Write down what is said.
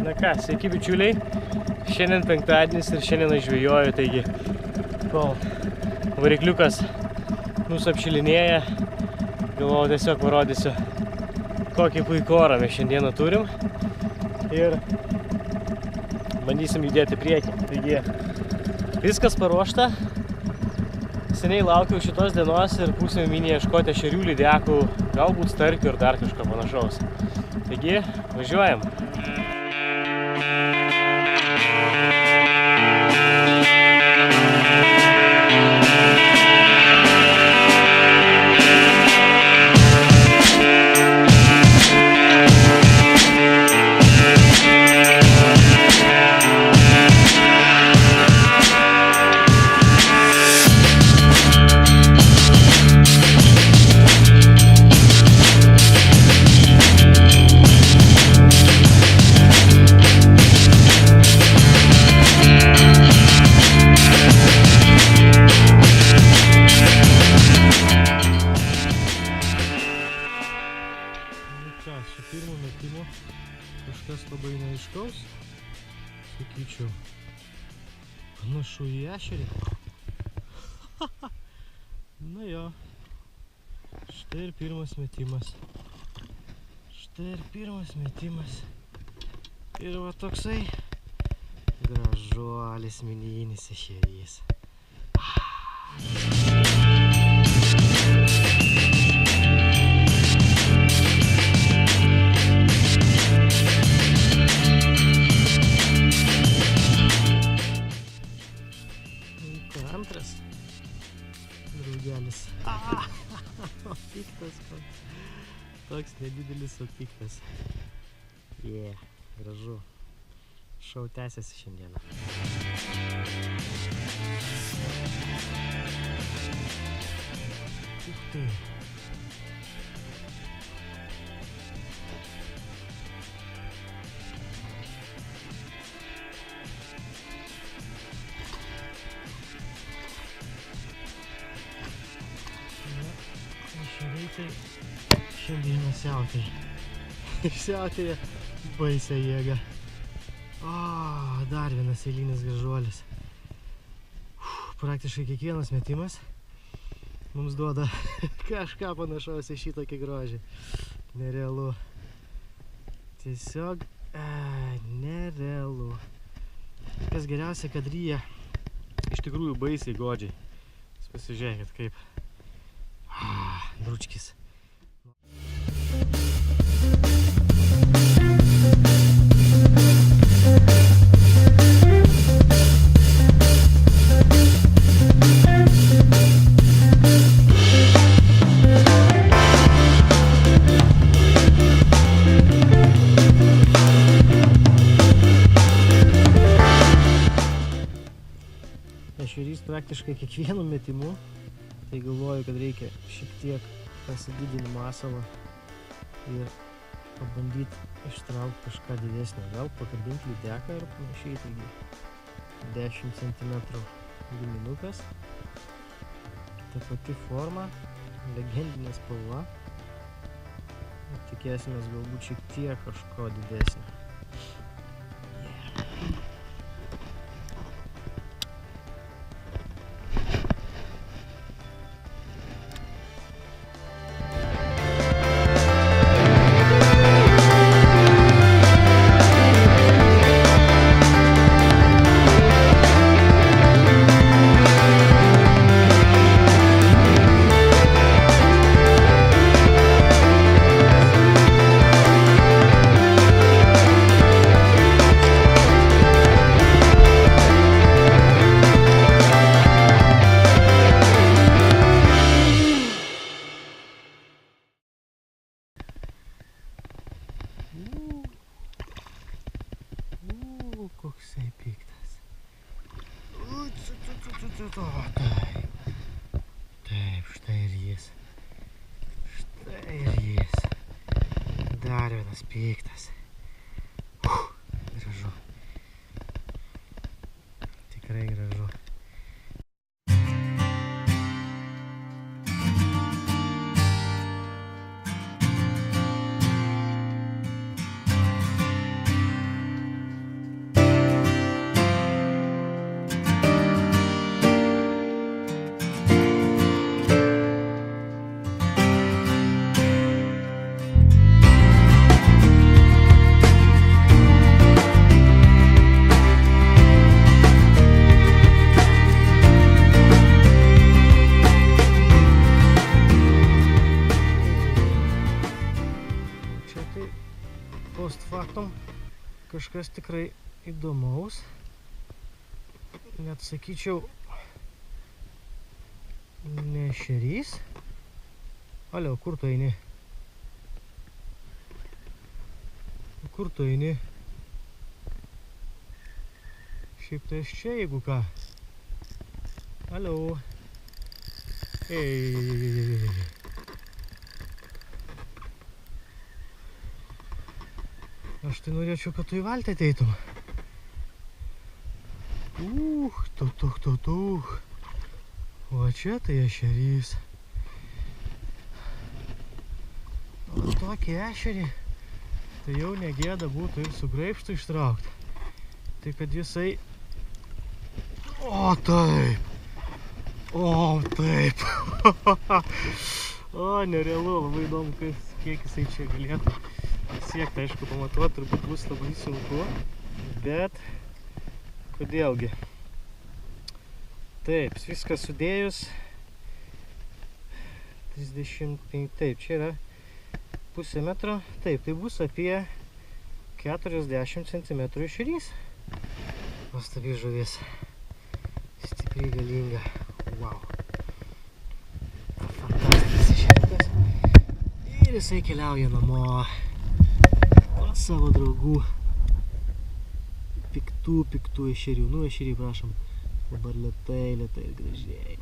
Na ką, sveiki bičiuliai. Šiandien penktadienis ir šiandien aš žvejoju, taigi kol varikliukas mūsų apšilinėja, galvoju tiesiog parodysiu, kokį puikų orą mes šiandieną turim ir bandysim judėti priekį. Taigi viskas paruošta. Seniai laukiau šitos dienos ir pusėm minį ieškoti ešerių, lydekų, galbūt starkių ir dar kažko panašaus. Taigi, važiuojam. Su pirmo metimo kažkas labai neaiškaus, sakyčiau, panašu į ešerį. Na jo, štai ir pirmas metimas. Ir va toksai gražuolis minijinis ešerys. Antras draugelis. O piktas koks. Toks nedidelis, o piktas. Gražu. Šou tęsiasi šiandieną. Tai. Tai šiandieną siautėja baisią jėgą. Dar vienas eilinis gražuolis. Praktiškai kiekvienas metimas mums duoda kažką panašaus į šitokį grožį. Nerealu. Tiesiog nerealu. Kas geriausia, kad ryja iš tikrųjų baisiai godžiai. Jūs pasižiūrėkit kaip. Dručkis. Ešerys praktiškai kiekvienu metimu. Tai galvoju, kad reikia šiek tiek pasididinti masalą ir pabandyti ištraukti kažką didesnio. Gal pakabinti lydeką ir panašiai. Taigi 10 cm guminukas. Ta pati forma, legendinė spalva. Tikėsimės galbūt šiek tiek kažko didesnio. Koksai piktas. Taip, štai ir jis. Dar vienas piktas. Gražu. Tikrai gražu. kažkas tikrai įdomaus. Net sakyčiau, ne ešerys. Alio, kur tu eini? Kur tu eini? Šiaip tai aš čia, jeigu ką. Alio. Ei. Aš tai norėčiau, kad tu į valtį ateitum. Tuch. O čia tai ešerys. O tokį ešerį, tai jau negėda būtų ir su graibštu ištraukti. Tai kad jisai... O taip! O taip! O, nerealu, labai įdomu, kiek jisai čia galėtų siekti. Aišku, pamatuoti turbūt bus labai sunku, bet kodėlgi? Taip, viskas sudėjus 35, taip, čia yra pusė metro, taip, tai bus apie 40 cm ešerys. Nuostabi žuvis, stipriai galinga, wow. Fantastinis ešeriukas. Ir jisai keliauja namo pas savo draugų. Piktų ešerių, ešeriai prašom. Dabar lėtai ir gražiai.